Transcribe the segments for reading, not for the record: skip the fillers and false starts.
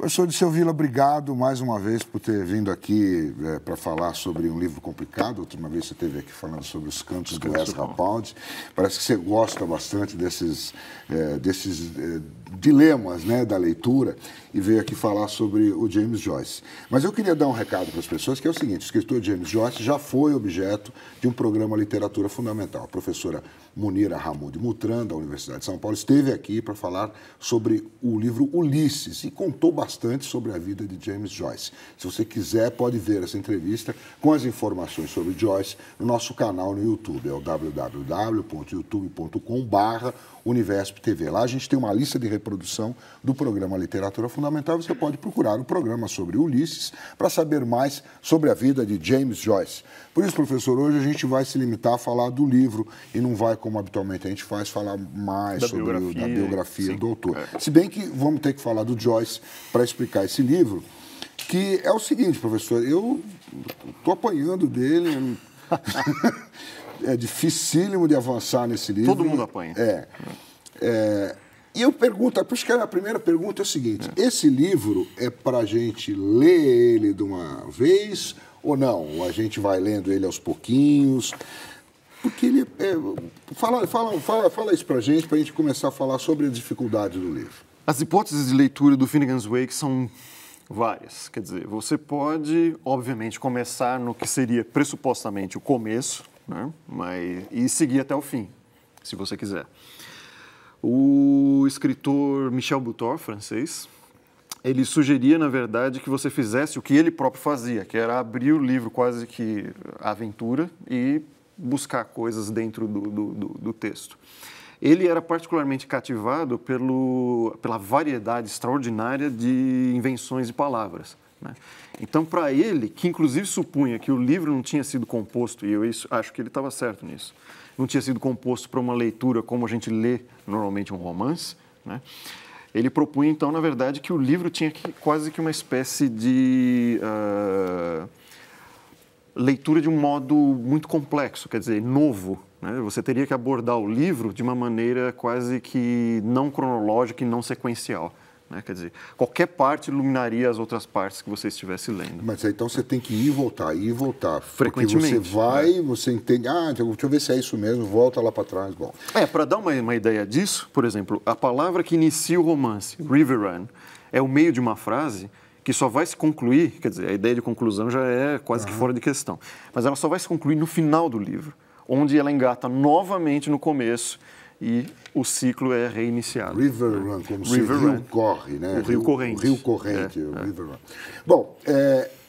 Professor Dirceu Villa, obrigado mais uma vez por ter vindo aqui para falar sobre um livro complicado. Outra vez você esteve aqui falando sobre os cantos do Ezra Pound. Parece que você gosta bastante desses dilemas, né, da leitura, e veio aqui falar sobre o James Joyce. Mas eu queria dar um recado para as pessoas, que é o seguinte: o escritor James Joyce já foi objeto de um programa Literatura Fundamental. A professora Munira Hamoud Mutran, da Universidade de São Paulo, esteve aqui para falar sobre o livro Ulisses e contou bastante sobre a vida de James Joyce. Se você quiser, pode ver essa entrevista com as informações sobre Joyce no nosso canal no YouTube. É o www.youtube.com/UniversPTV. Lá a gente tem uma lista de reprodução do programa Literatura Fundamental. Você pode procurar o programa sobre Ulisses para saber mais sobre a vida de James Joyce. Por isso, professor, hoje a gente vai se limitar a falar do livro e não vai, como habitualmente a gente faz, falar mais sobre a biografia do autor. Se bem que vamos ter que falar do Joyce para explicar esse livro, que é o seguinte, professor, eu estou apanhando dele, é dificílimo de avançar nesse livro. Todo mundo apanha. E eu pergunto, acho que a primeira pergunta é o seguinte: esse livro é para a gente ler ele de uma vez ou não? Ou a gente vai lendo ele aos pouquinhos? Porque ele fala isso para a gente começar a falar sobre a dificuldade do livro. As hipóteses de leitura do Finnegan's Wake são várias. Quer dizer, você pode, obviamente, começar no que seria pressupostamente o começo, né? E seguir até o fim, se você quiser. O escritor Michel Butor, francês, ele sugeria, na verdade, que você fizesse o que ele próprio fazia, que era abrir o livro quase que aventura e buscar coisas dentro do texto. Ele era particularmente cativado pela variedade extraordinária de invenções de palavras, né? Então, para ele, que inclusive supunha que o livro não tinha sido composto, e eu acho que ele estava certo nisso, não tinha sido composto para uma leitura como a gente lê normalmente um romance, né? Ele propunha, então, na verdade, que o livro tinha quase que uma espécie de leitura de um modo muito complexo, quer dizer, novo, né? Você teria que abordar o livro de uma maneira quase que não cronológica e não sequencial, né? Quer dizer, qualquer parte iluminaria as outras partes que você estivesse lendo. Mas então você tem que ir e voltar. Frequentemente. Porque você vai, você entende, deixa eu ver se é isso mesmo, volta lá para trás. Bom. Para dar uma ideia disso, por exemplo, a palavra que inicia o romance, River Run, é o meio de uma frase que só vai se concluir, quer dizer, a ideia de conclusão já é quase que fora de questão, mas ela só vai se concluir no final do livro, onde ela engata novamente no começo e o ciclo é reiniciado. River Run, como se o rio corre, né? O rio corrente. O rio corrente, River Run. Bom,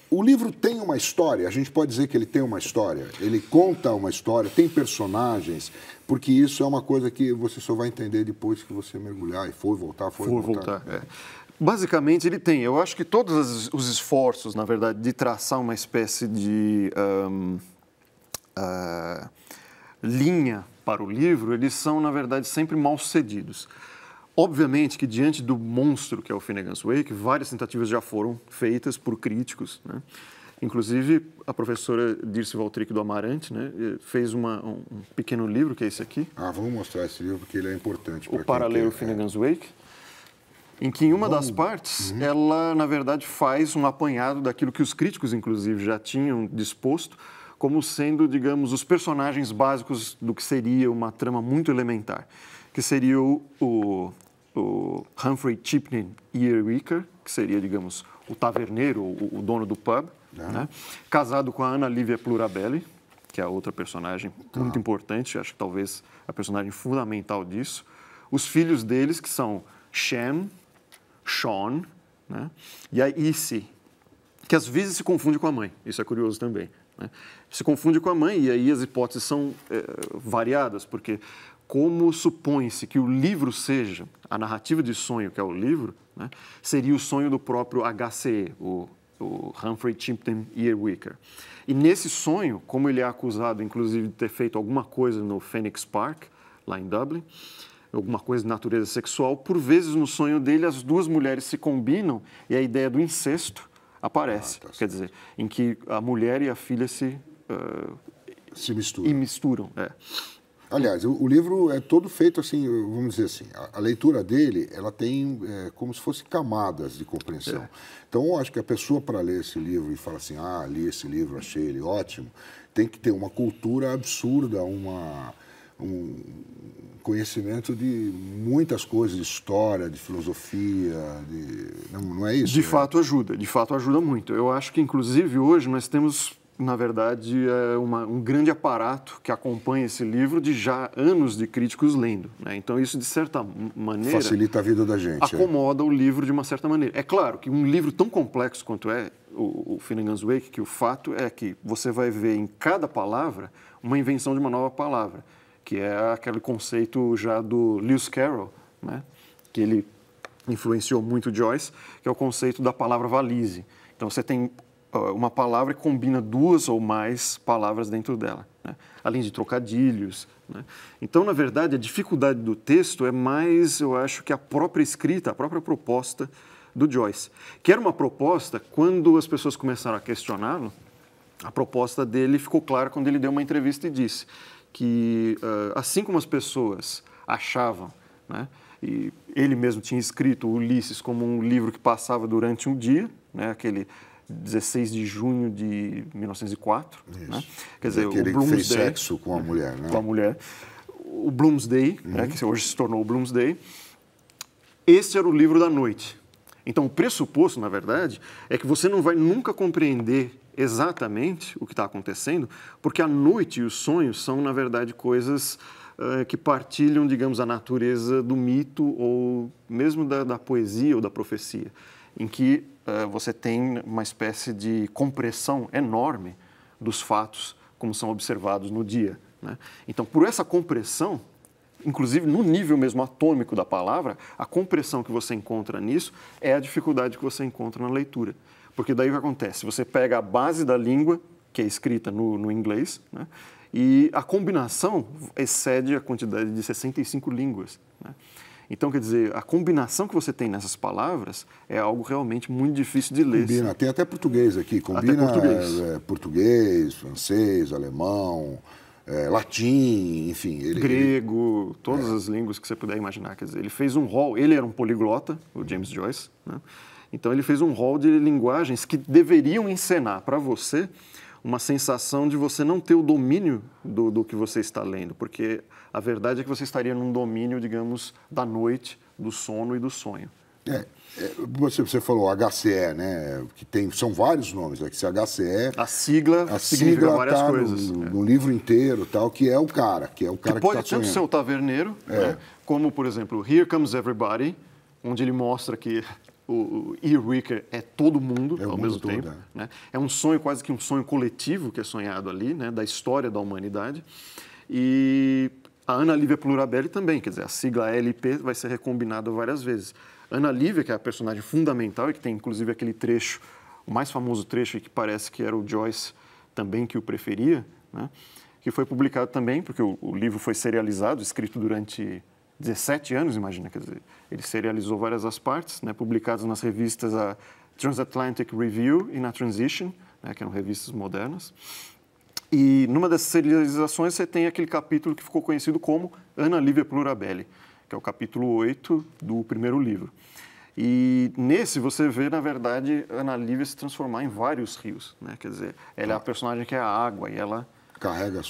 o livro tem uma história, a gente pode dizer que ele tem uma história, ele conta uma história, tem personagens, porque isso é uma coisa que você só vai entender depois que você mergulhar e for voltar. Basicamente, ele tem. Eu acho que todos os esforços, na verdade, de traçar uma espécie de linha para o livro, eles são, na verdade, sempre mal sucedidos. Obviamente que, diante do monstro que é o Finnegan's Wake, várias tentativas já foram feitas por críticos, né? Inclusive, a professora Dirce Valtric do Amarante, né, fez um pequeno livro, que é esse aqui. Vamos mostrar esse livro, porque ele é importante. O Paralelo Finnegan's Wake, em que em uma das partes, ela, na verdade, faz um apanhado daquilo que os críticos, inclusive, já tinham disposto como sendo, digamos, os personagens básicos do que seria uma trama muito elementar, que seria o Humphrey Chipney Earwicker, que seria, digamos, o taverneiro, o dono do pub, né? Casado com a Ana Lívia Plurabelli, que é a outra personagem muito importante, acho que talvez a personagem fundamental disso. Os filhos deles, que são Shem, Sean, né? E a Issy, que às vezes se confunde com a mãe, isso é curioso também, né? Se confunde com a mãe, e aí as hipóteses são variadas, porque como supõe-se que o livro seja, a narrativa de sonho, que é o livro, né, seria o sonho do próprio HCE, o Humphrey Chipney Earwicker. E nesse sonho, como ele é acusado, inclusive, de ter feito alguma coisa no Phoenix Park, lá em Dublin, alguma coisa de natureza sexual, por vezes no sonho dele as duas mulheres se combinam e a ideia do incesto aparece. Quer dizer, em que a mulher e a filha se misturam. misturam. Aliás, o livro é todo feito assim, vamos dizer assim, a leitura dele, ela tem como se fosse camadas de compreensão. É. Então, eu acho que a pessoa para ler esse livro e falar assim, li esse livro, achei ele ótimo, tem que ter uma cultura absurda, um conhecimento de muitas coisas, de história, de filosofia, não é isso? De fato ajuda muito. Eu acho que, inclusive, hoje nós temos, na verdade, um grande aparato que acompanha esse livro de já anos de críticos lendo, né? Então, isso, de certa maneira... Facilita a vida da gente. Acomoda o livro de uma certa maneira. É claro que um livro tão complexo quanto é o Finnegan's Wake, que o fato é que você vai ver em cada palavra uma invenção de uma nova palavra, que é aquele conceito já do Lewis Carroll, né? Que ele influenciou muito Joyce, que é o conceito da palavra valise. Então, você tem uma palavra que combina duas ou mais palavras dentro dela, né? Além de trocadilhos, né? Então, na verdade, a dificuldade do texto é mais, eu acho, que a própria escrita, a própria proposta do Joyce. Que era uma proposta, quando as pessoas começaram a questioná-lo, a proposta dele ficou clara quando ele deu uma entrevista e disse que, assim como as pessoas achavam, né, e ele mesmo tinha escrito Ulisses como um livro que passava durante um dia, né, aquele 16 de junho de 1904. Né? Quer dizer, aquele o Bloomsday, que fez sexo com a mulher, né? Com a mulher. O Bloomsday, né, que hoje se tornou o Bloomsday. Esse era o livro da noite. Então, o pressuposto, na verdade, é que você não vai nunca compreender exatamente o que está acontecendo, porque a noite e os sonhos são, na verdade, coisas que partilham, digamos, a natureza do mito ou mesmo da poesia ou da profecia, em que você tem uma espécie de compressão enorme dos fatos como são observados no dia, né? Então, por essa compressão, inclusive no nível mesmo atômico da palavra, a compressão que você encontra nisso é a dificuldade que você encontra na leitura. Porque daí o que acontece? Você pega a base da língua, que é escrita no inglês, né? E a combinação excede a quantidade de 65 línguas, né? Então, quer dizer, a combinação que você tem nessas palavras é algo realmente muito difícil de ler. Combina, tem até português aqui, combina português, francês, alemão, latim, enfim. Grego, todas as línguas que você puder imaginar. Quer dizer, ele fez um rol, ele era um poliglota, o James Joyce, né? Então ele fez um rol de linguagens que deveriam encenar para você uma sensação de você não ter o domínio do que você está lendo, porque a verdade é que você estaria num domínio, digamos, da noite, do sono e do sonho. Você falou HCE, né? Que são vários nomes, que se HCE... A sigla significa várias coisas. No livro inteiro, tal, que é o cara que pode tanto ser o taverneiro, né, como, por exemplo, Here Comes Everybody, onde ele mostra que o Earwicker é todo mundo ao mesmo tempo. Né? É um sonho, quase que um sonho coletivo que é sonhado ali, né, da história da humanidade. E a Ana Lívia Plurabelli também, quer dizer, a sigla LP vai ser recombinada várias vezes. Ana Lívia, que é a personagem fundamental e que tem inclusive aquele trecho, o mais famoso trecho, que parece que era o Joyce também que o preferia, né, que foi publicado também, porque o livro foi serializado, escrito durante 17 anos, imagina, quer dizer, ele serializou várias das partes, né, publicadas nas revistas a Transatlantic Review e na Transition, né, que eram revistas modernas. E numa dessas serializações você tem aquele capítulo que ficou conhecido como Ana Lívia Plurabelli, que é o capítulo 8 do primeiro livro. E nesse você vê, na verdade, Ana Lívia se transformar em vários rios, né? Quer dizer, ela é a personagem que é a água e ela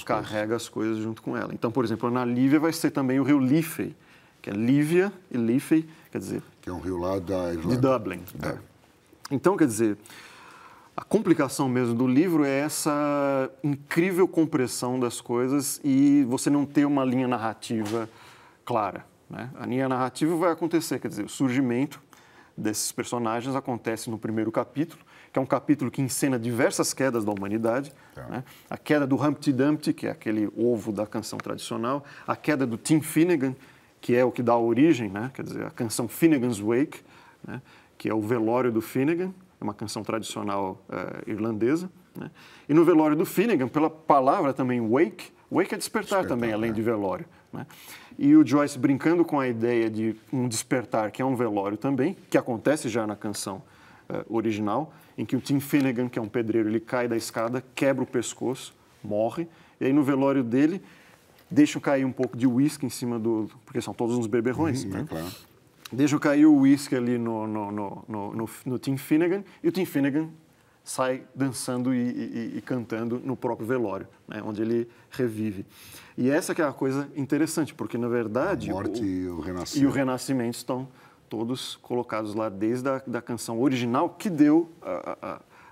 carrega as coisas junto com ela. Então, por exemplo, Ana Lívia vai ser também o rio Liffey, que é Lívia e Liffey, quer dizer... Que é um rio lá da Irlanda. De Dublin. Então, quer dizer, a complicação mesmo do livro é essa incrível compressão das coisas e você não ter uma linha narrativa clara, né? A linha narrativa vai acontecer, quer dizer, o surgimento desses personagens acontece no primeiro capítulo, que é um capítulo que encena diversas quedas da humanidade, né? A queda do Humpty Dumpty, que é aquele ovo da canção tradicional, a queda do Tim Finnegan, que é o que dá a origem, né? Quer dizer, a canção Finnegan's Wake, né? Que é o velório do Finnegan, é uma canção tradicional irlandesa, né? E no velório do Finnegan, pela palavra também wake é despertar também, além de velório, né? E o Joyce brincando com a ideia de um despertar, que é um velório também, que acontece já na canção original, em que o Tim Finnegan, que é um pedreiro, ele cai da escada, quebra o pescoço, morre, e aí no velório dele, deixam cair um pouco de uísque em cima porque são todos uns beberrões, né? Claro. Deixam cair o uísque ali no Tim Finnegan, e o Tim Finnegan sai dançando e cantando no próprio velório, né, onde ele revive. E essa que é a coisa interessante, porque, na verdade... A morte e o renascimento. E o renascimento estão todos colocados lá desde a canção original, que deu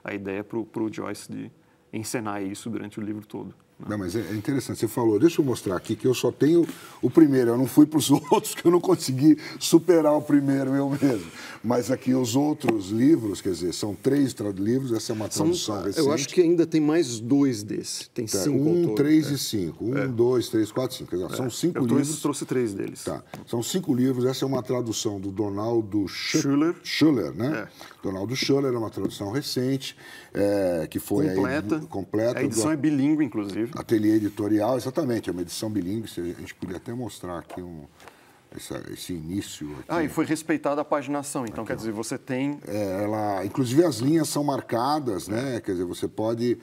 a ideia para o Joyce de encenar isso durante o livro todo. Não, mas é interessante, você falou, deixa eu mostrar aqui que eu só tenho o primeiro, eu não fui para os outros, que eu não consegui superar o primeiro eu mesmo. Mas aqui os outros livros, quer dizer, são 3 livros, essa é uma tradução recente. Eu acho que ainda tem mais 2 desses, tem 5 1, 3 e 5. 1, 2, 3, 4, 5. Quer dizer, são 5 livros. Eu trouxe 3 deles. Tá. São 5 livros, essa é uma tradução do Donaldo Schuller, né? Donaldo Schuller, é uma tradução recente, que foi completa. A edição é bilíngue, inclusive. Ateliê editorial, exatamente, é uma edição bilíngue. A gente podia até mostrar aqui esse início. Aqui. E foi respeitada a paginação, então, quer dizer, você tem... inclusive as linhas são marcadas, né? Quer dizer, você pode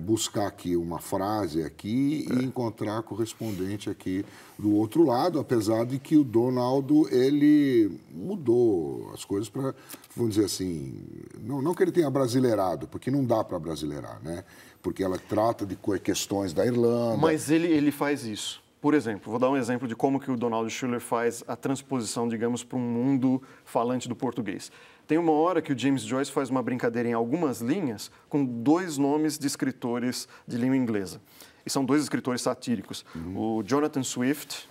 buscar aqui uma frase aqui e encontrar correspondente aqui do outro lado, apesar de que o Donaldo, ele mudou as coisas para, vamos dizer assim, não que ele tenha brasileirado, porque não dá para brasileirar, né? Porque ela trata de questões da Irlanda. Mas ele faz isso. Por exemplo, vou dar um exemplo de como que o Donald Schuller faz a transposição, digamos, para um mundo falante do português. Tem uma hora que o James Joyce faz uma brincadeira em algumas linhas com 2 nomes de escritores de língua inglesa. E são 2 escritores satíricos, o Jonathan Swift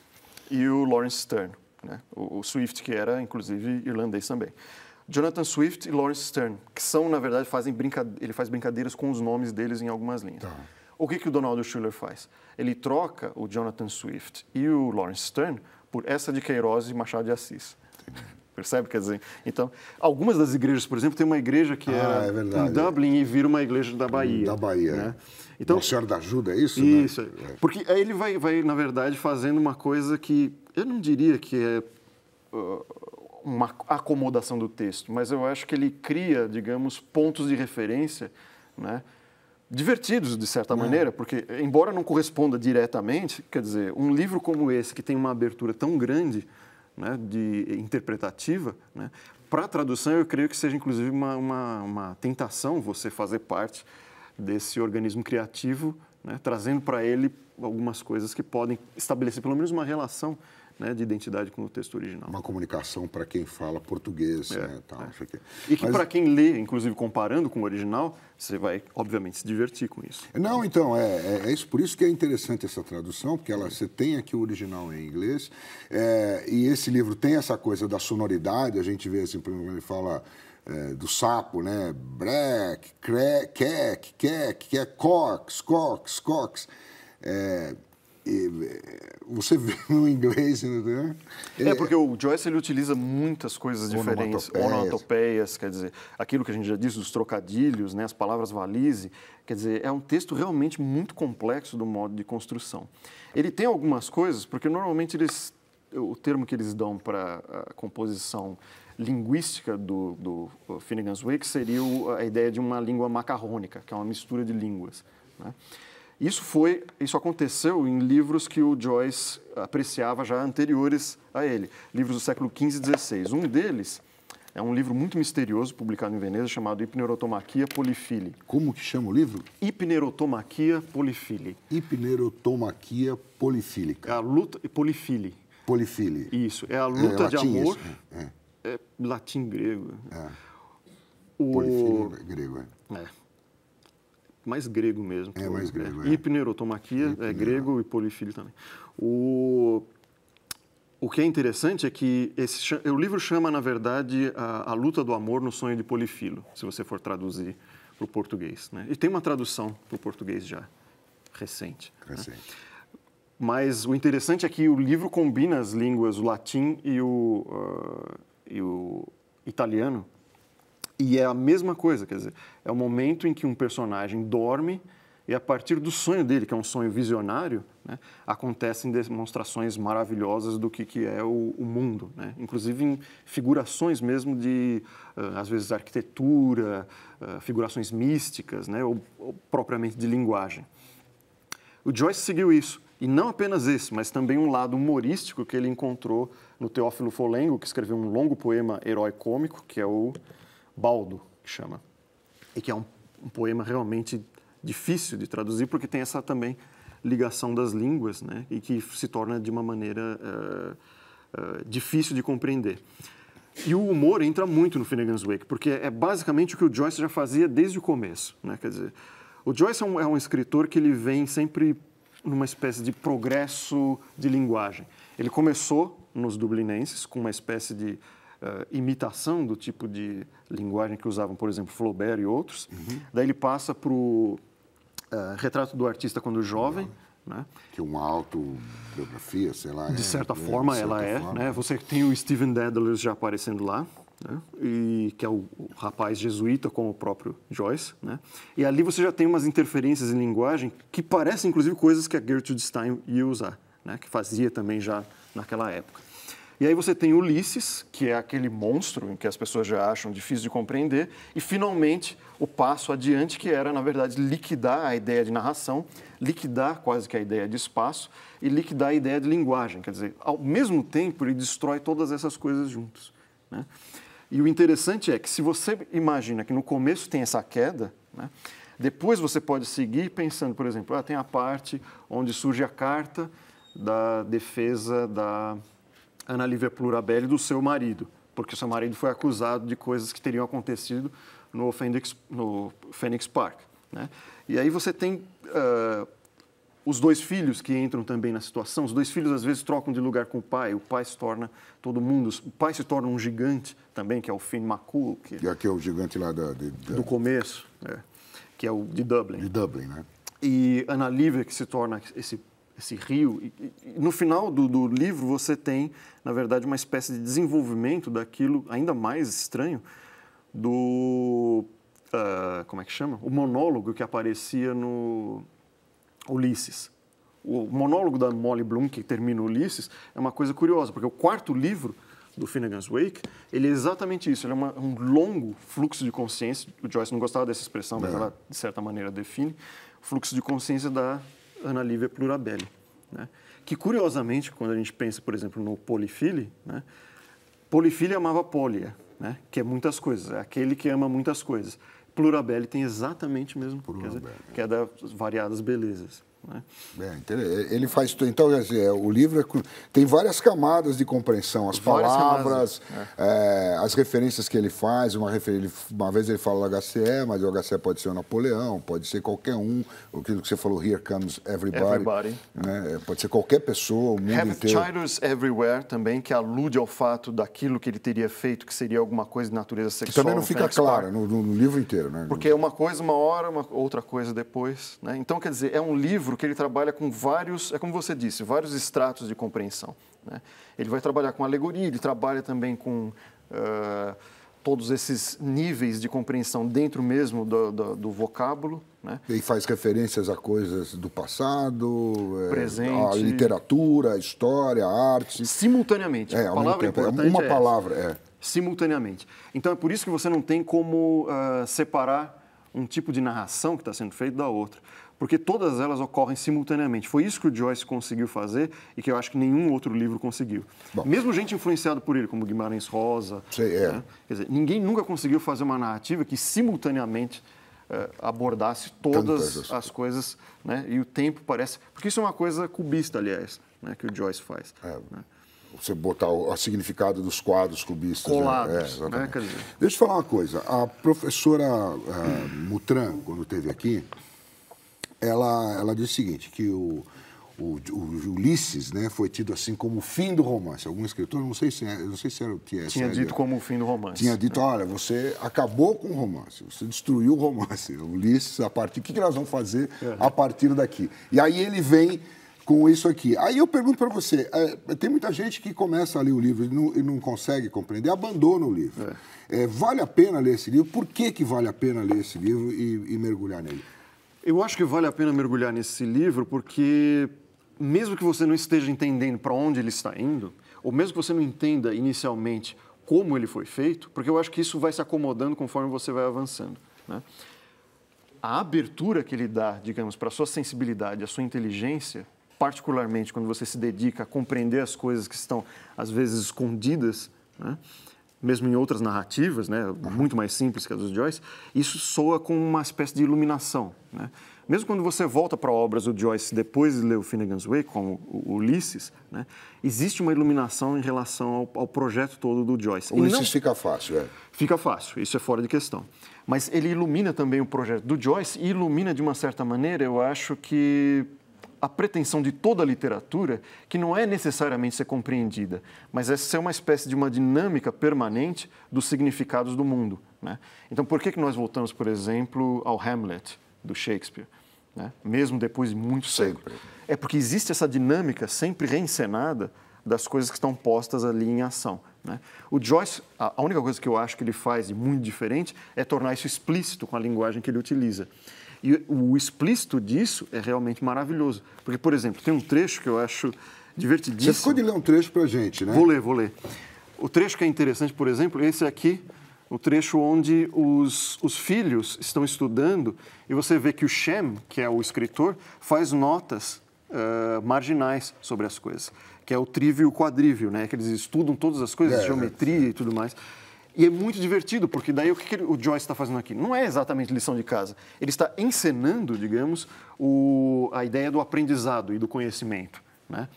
e o Lawrence Sterne, né? O Swift, que era, inclusive, irlandês também. Jonathan Swift e Lawrence Sterne, que são, na verdade, ele faz brincadeiras com os nomes deles em algumas linhas. Tá. O que o Donald Schuller faz? Ele troca o Jonathan Swift e o Lawrence Sterne por Essa de Queiroz e Machado de Assis. Percebe? Quer dizer, então, algumas das igrejas, por exemplo, tem uma igreja que era em Dublin e vira uma igreja da Bahia. Da Bahia, né? Então, Nossa Senhora da Ajuda, é isso? Isso, né? Porque aí ele vai, na verdade, fazendo uma coisa que eu não diria que é uma acomodação do texto, mas eu acho que ele cria, digamos, pontos de referência, né? Divertidos, de certa maneira, porque, embora não corresponda diretamente, quer dizer, um livro como esse, que tem uma abertura tão grande, né, de interpretativa, né, para a tradução, eu creio que seja, inclusive, uma tentação você fazer parte desse organismo criativo, né, trazendo para ele algumas coisas que podem estabelecer, pelo menos, uma relação, né, de identidade com o texto original. Uma comunicação para quem fala português. Tal, E que para quem lê, inclusive comparando com o original, você vai, obviamente, se divertir com isso. Não, então, é isso, por isso que é interessante essa tradução, porque você tem aqui o original em inglês, e esse livro tem essa coisa da sonoridade, a gente vê assim, por exemplo, ele fala do sapo, né? Breck, crack, que é cox. Você vê no inglês, né? Porque o Joyce ele utiliza muitas coisas diferentes, onomatopeias, quer dizer, aquilo que a gente já disse dos trocadilhos, né, as palavras valise, quer dizer, é um texto realmente muito complexo do modo de construção. Ele tem algumas coisas, porque normalmente o termo que eles dão para a composição linguística do Finnegan's Wake seria a ideia de uma língua macarrônica, que é uma mistura de línguas, né? Isso aconteceu em livros que o Joyce apreciava já anteriores a ele, livros do século XV e XVI. Um deles é um livro muito misterioso, publicado em Veneza, chamado Hipnerotomaquia Polifili. Como que chama o livro? Hipnerotomaquia Polifili. Hipnerotomaquia polifílica. É a luta... Polifili. Polifili. Isso, é a luta de amor... Isso. É latim grego. Polifili é grego, Mais grego mesmo. Mais grego, Hipnerotomaquia é grego e polifili também. O que é interessante é que o livro chama, na verdade, a luta do amor no sonho de Polifilo, se você for traduzir para o português, né? E tem uma tradução para o português já, recente. Né? Mas o interessante é que o livro combina as línguas, o latim e o italiano, e é a mesma coisa, quer dizer, é o momento em que um personagem dorme e a partir do sonho dele, que é um sonho visionário, né, acontecem demonstrações maravilhosas do que é o mundo, né? Inclusive em figurações mesmo de, às vezes, arquitetura, figurações místicas, né, ou propriamente de linguagem. O Joyce seguiu isso. E não apenas esse, mas também um lado humorístico que ele encontrou no Teófilo Folengo, que escreveu um longo poema herói cômico, que é o Baldo, que chama. E que é um poema realmente difícil de traduzir, porque tem essa também ligação das línguas, né? E que se torna de uma maneira difícil de compreender. E o humor entra muito no Finnegan's Wake, porque é basicamente o que o Joyce já fazia desde o começo, né? Quer dizer, o Joyce é um escritor que ele vem sempre numa espécie de progresso de linguagem. Ele começou nos Dublinenses com uma espécie de imitação do tipo de linguagem que usavam, por exemplo, Flaubert e outros. Daí ele passa para o Retrato do Artista quando jovem, né? Que é uma autobiografia, sei lá. De certa forma, ela é. Né? Você tem o Stephen Dedalus já aparecendo lá, né? E que é o rapaz jesuíta, como o próprio Joyce, né? E ali você já tem umas interferências em linguagem que parecem, inclusive, coisas que a Gertrude Stein ia usar, né? Que fazia também já naquela época. E aí você tem Ulisses, que é aquele monstro em que as pessoas já acham difícil de compreender, e finalmente o passo adiante, que era, na verdade, liquidar a ideia de narração, liquidar quase que a ideia de espaço e liquidar a ideia de linguagem. Quer dizer, ao mesmo tempo, ele destrói todas essas coisas juntos, né? E o interessante é que se você imagina que no começo tem essa queda, né? Depois você pode seguir pensando, por exemplo, tem a parte onde surge a carta da defesa da Ana Lívia Plurabelli do seu marido, porque o seu marido foi acusado de coisas que teriam acontecido no Phoenix Park, né? E aí você tem os dois filhos que entram também na situação. Os dois filhos, às vezes, trocam de lugar com o pai se torna todo mundo, o pai se torna um gigante também, que é o Finn McCool. E aqui é o gigante lá do começo, que é o de Dublin. De Dublin, né? E Ana Lívia, que se torna esse rio. E no final do livro, você tem, na verdade, uma espécie de desenvolvimento daquilo ainda mais estranho do... como é que chama? O monólogo que aparecia no Ulisses. O monólogo da Molly Bloom, que termina Ulisses, é uma coisa curiosa, porque o quarto livro do Finnegan's Wake, ele é exatamente isso. Ele é um longo fluxo de consciência. O Joyce não gostava dessa expressão, mas ela, de certa maneira, define o fluxo de consciência da Ana Lívia Plurabelli, né? Que, curiosamente, quando a gente pensa, por exemplo, no Polifili, né? Polifili amava Pólia, né? Que é muitas coisas, é aquele que ama muitas coisas. Plurabelli tem exatamente o mesmo, que é das variadas belezas, né? Ele faz... Então, quer dizer, o livro tem várias camadas de compreensão. As palavras, as referências que ele faz. Uma vez ele fala do HCE, mas o HCE pode ser o Napoleão, pode ser qualquer um. Aquilo que você falou, Here Comes Everybody. Né? Pode ser qualquer pessoa, o mundo inteiro. Childers Everywhere também, que alude ao fato daquilo que ele teria feito, que seria alguma coisa de natureza sexual. Também não fica claro no livro inteiro, né? Porque é uma coisa uma hora, outra coisa depois, né? Então, quer dizer, é um livro que ele trabalha com vários, como você disse, vários estratos de compreensão, né? Ele vai trabalhar com alegoria, ele trabalha também com todos esses níveis de compreensão dentro mesmo do vocábulo, né? E faz referências a coisas do passado, presente, a literatura, a história, a arte. Simultaneamente. A palavra importante uma palavra, simultaneamente. Então, é por isso que você não tem como separar um tipo de narração que está sendo feito da outra, porque todas elas ocorrem simultaneamente. Foi isso que o Joyce conseguiu fazer e que eu acho que nenhum outro livro conseguiu. Bom, mesmo gente influenciada por ele, como Guimarães Rosa. Né? Quer dizer, ninguém nunca conseguiu fazer uma narrativa que simultaneamente abordasse todas as coisas, né? E o tempo parece... Porque isso é uma coisa cubista, aliás, né? Que o Joyce faz. Né? Você botar o significado dos quadros cubistas. Colados. Né? Deixa eu falar uma coisa. A professora Mutran, quando esteve aqui, ela disse o seguinte, que o Ulisses, né, foi tido assim como o fim do romance. Algum escritor, não sei se era o T.S. Tinha dito como o fim do romance. Tinha dito, olha, você acabou com o romance, você destruiu o romance. O Ulisses, o que nós vamos fazer a partir daqui? E aí ele vem com isso aqui. Aí eu pergunto para você, tem muita gente que começa a ler o livro e não consegue compreender, abandona o livro. Vale a pena ler esse livro? Por que vale a pena ler esse livro e mergulhar nele? Eu acho que vale a pena mergulhar nesse livro porque, mesmo que você não esteja entendendo para onde ele está indo, ou mesmo que você não entenda inicialmente como ele foi feito, porque eu acho que isso vai se acomodando conforme você vai avançando, né? A abertura que ele dá, digamos, para a sua sensibilidade, a sua inteligência, particularmente quando você se dedica a compreender as coisas que estão, às vezes, escondidas, né? Mesmo em outras narrativas, né? Muito mais simples que a dos Joyce, isso soa com uma espécie de iluminação, né? Mesmo quando você volta para obras do Joyce depois de ler o Finnegan's Wake, como o Ulisses, né? Existe uma iluminação em relação ao projeto todo do Joyce. O Ulisses fica fácil, é? Fica fácil, isso é fora de questão. Mas ele ilumina também o projeto do Joyce e ilumina, de uma certa maneira, eu acho que a pretensão de toda a literatura, que não é necessariamente ser compreendida, mas é ser uma espécie de uma dinâmica permanente dos significados do mundo, né? Então, por que nós voltamos, por exemplo, ao Hamlet, do Shakespeare, né? Mesmo depois de muito século? É porque existe essa dinâmica sempre reencenada das coisas que estão postas ali em ação, né? O Joyce, a única coisa que eu acho que ele faz de muito diferente é tornar isso explícito com a linguagem que ele utiliza. E o explícito disso é realmente maravilhoso. Porque, por exemplo, tem um trecho que eu acho divertidíssimo. Você ficou de ler um trecho para a gente, né? Vou ler. O trecho que é interessante, por exemplo, esse aqui, o trecho onde os filhos estão estudando e você vê que o Shem, que é o escritor, faz notas marginais sobre as coisas, que é o trívio e o quadrívio, né? Que eles estudam todas as coisas, geometria e tudo mais. E é muito divertido, porque daí o que o Joyce está fazendo aqui? Não é exatamente lição de casa. Ele está encenando, digamos, a ideia do aprendizado e do conhecimento, né?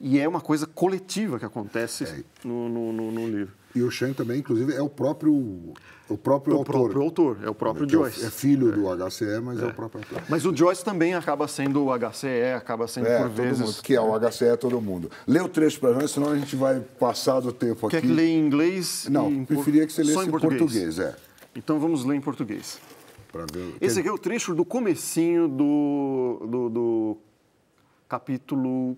E é uma coisa coletiva que acontece no livro. E o Shem também, inclusive, é o próprio autor. O próprio autor, é o próprio Joyce. É filho do HCE, mas é o próprio autor. Mas o Joyce também acaba sendo o HCE, acaba sendo por vezes... Mundo, que é o HCE todo mundo. Lê o trecho para nós, senão a gente vai passar do tempo aqui. Quer que leia em inglês? Não, preferia que você lesse em português. Então vamos ler em português. Ver... Esse aqui é o trecho do comecinho do capítulo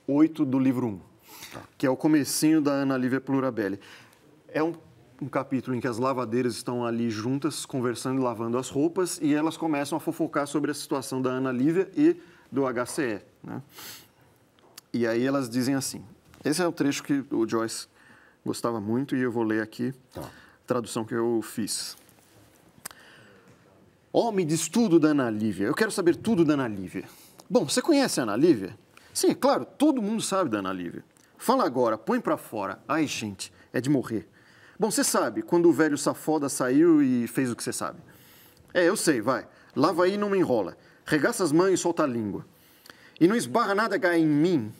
8 do livro 1, que é o comecinho da Ana Lívia Plurabelli. É um capítulo em que as lavadeiras estão ali juntas, conversando e lavando as roupas, e elas começam a fofocar sobre a situação da Ana Lívia e do HCE, né? E aí elas dizem assim, esse é o trecho que o Joyce gostava muito, e eu vou ler aqui a tradução que eu fiz. Me diz tudo da Ana Lívia, eu quero saber tudo da Ana Lívia. Bom, você conhece a Ana Lívia? Sim, claro, todo mundo sabe da Ana Lívia. Fala agora, põe pra fora. Ai, gente, é de morrer. Bom, você sabe, quando o velho Safoda saiu e fez o que você sabe. Eu sei, vai. Lava aí e não me enrola. Regaça as mãos e solta a língua. E não esbarra nada cá em mim.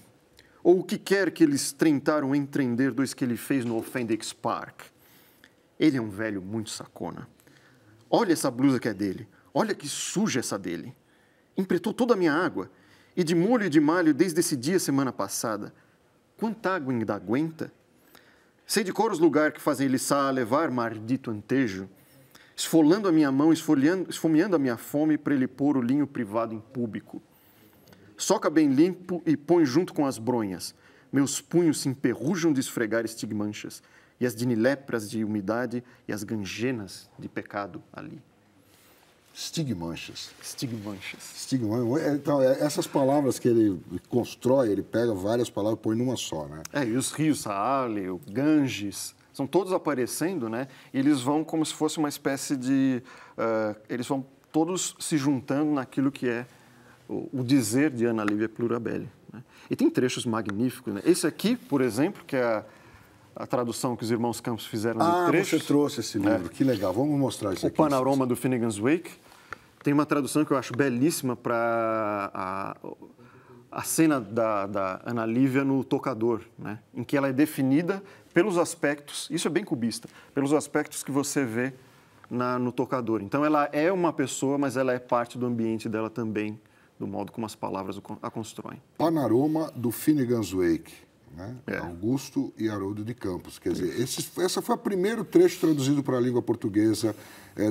Ou o que quer que eles tentaram empreender do que ele fez no Offendix Park. Ele é um velho muito sacona. Olha essa blusa que é dele. Olha que suja essa dele. Empretou toda a minha água. E de molho e de malho desde esse dia semana passada. Quanta água ainda aguenta? Sei de cor os lugares que fazem ele levar maldito antejo, esfolando a minha mão, esfomeando a minha fome para ele pôr o linho privado em público. Soca bem limpo e põe junto com as bronhas. Meus punhos se emperrujam de esfregar estigmanchas, e as dinilepras de umidade e as gangenas de pecado ali. Estigmanchas. Então, essas palavras que ele constrói, ele pega várias palavras e põe numa só, né? E os rios Saale, o Ganges, são todos aparecendo, né? E eles vão como se fosse uma espécie de... eles vão todos se juntando naquilo que é o dizer de Ana Lívia Plurabelli, né? E tem trechos magníficos, né? Esse aqui, por exemplo, que é a tradução que os irmãos Campos fizeram de trechos. Você trouxe esse livro, que legal. Vamos mostrar isso aqui. O Panorama do Finnegan's Wake. Tem uma tradução que eu acho belíssima para a cena da Ana Lívia no tocador, né? Em que ela é definida pelos aspectos, isso é bem cubista, pelos aspectos que você vê no tocador. Então, ela é uma pessoa, mas ela é parte do ambiente dela também, do modo como as palavras a constroem. Panorama do Finnegan's Wake. Né? Augusto e Haroldo de Campos. Quer dizer, esse foi o primeiro trecho traduzido para a língua portuguesa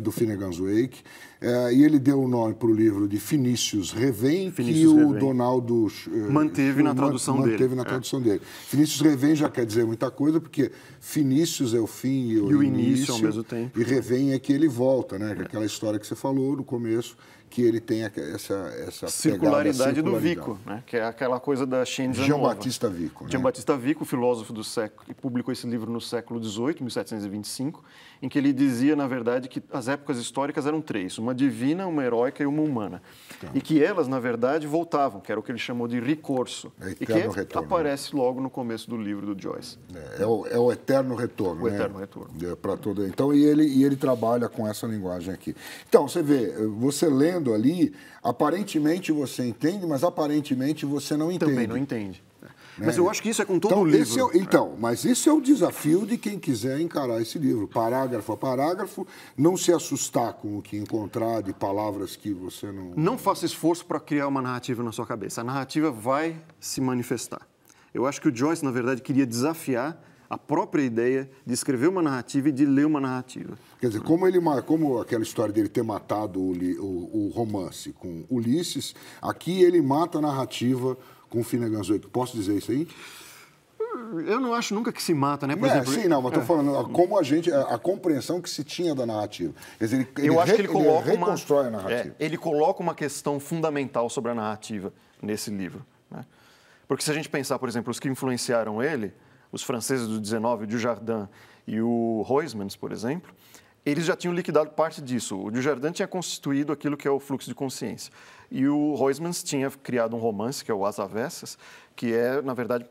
do Finnegan's Wake. E ele deu o nome para o livro de Finícius Revém, que o Donaldo manteve na tradução dele. Finícius Revém já quer dizer muita coisa, porque Finícius é o fim e o início ao mesmo tempo. E Revém é que ele volta, né? Aquela história que você falou no começo, que ele tem essa circularidade do Vico, né? Que é aquela coisa da Scienza Nuova. Giambattista Vico. Giambattista Vico, filósofo do século, que publicou esse livro no século XVIII, 1725, em que ele dizia, na verdade, que as épocas históricas eram três: uma divina, uma heróica e uma humana. E que elas, na verdade, voltavam, que era o que ele chamou de ricorso. E que aparece logo no começo do livro do Joyce. É o eterno retorno. O eterno retorno. Para todo. Então, e ele trabalha com essa linguagem aqui. Então, você vê, você lendo ali, aparentemente você entende, mas aparentemente você não entende. Também não entende. Mas eu acho que isso é com todo o livro. Mas esse é o desafio de quem quiser encarar esse livro, parágrafo a parágrafo, não se assustar com o que encontrar de palavras que você não... Não faça esforço para criar uma narrativa na sua cabeça. A narrativa vai se manifestar. Eu acho que o Joyce, na verdade, queria desafiar a própria ideia de escrever uma narrativa e de ler uma narrativa. Quer dizer, como aquela história dele ter matado o romance com Ulisses, aqui ele mata a narrativa com Finnegan's Wake. Posso dizer isso aí? Eu não acho nunca que se mata, né? Por exemplo, sim, não, mas estou falando como a compreensão que se tinha da narrativa. Quer dizer, eu acho que ele reconstrói a narrativa. Ele coloca uma questão fundamental sobre a narrativa nesse livro, né? Porque se a gente pensar, por exemplo, os que influenciaram ele, os franceses do 19, o Dujardin e o Huysmans, por exemplo, eles já tinham liquidado parte disso. O Dujardin tinha constituído aquilo que é o fluxo de consciência. E o Huysmans tinha criado um romance, que é o As Avessas, que é, na verdade,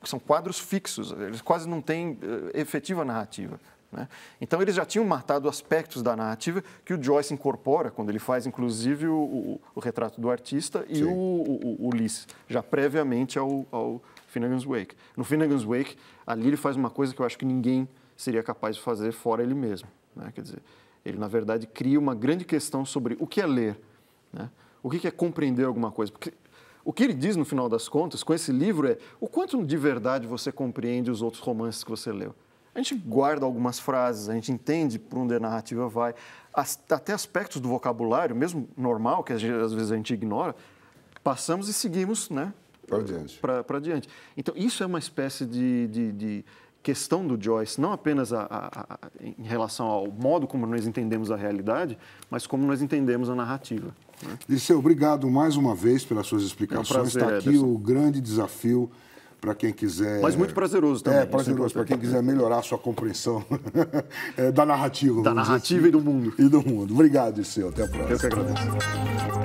são quadros fixos, eles quase não têm efetiva narrativa, né? Então, eles já tinham matado aspectos da narrativa que o Joyce incorpora, quando ele faz, inclusive, o retrato do artista e o Ulisses, já previamente ao Finnegan's Wake. No Finnegan's Wake, ali ele faz uma coisa que eu acho que ninguém seria capaz de fazer fora ele mesmo, né? Quer dizer, ele, na verdade, cria uma grande questão sobre o que é ler, né? O que é compreender alguma coisa. Porque o que ele diz, no final das contas, com esse livro é o quanto de verdade você compreende os outros romances que você leu. A gente guarda algumas frases, a gente entende por onde a narrativa vai, até aspectos do vocabulário, mesmo normal, que às vezes a gente ignora, passamos e seguimos, né? Para adiante. Então, isso é uma espécie de questão do Joyce, não apenas em relação ao modo como nós entendemos a realidade, mas como nós entendemos a narrativa, né? Dirceu, obrigado mais uma vez pelas suas explicações. É um prazer, está aqui Ederson. O grande desafio para quem quiser... Mas muito prazeroso também. Prazeroso para quem quiser melhorar a sua compreensão da narrativa. Da narrativa e do mundo. Obrigado, Dirceu. Até a próxima. Eu que agradeço.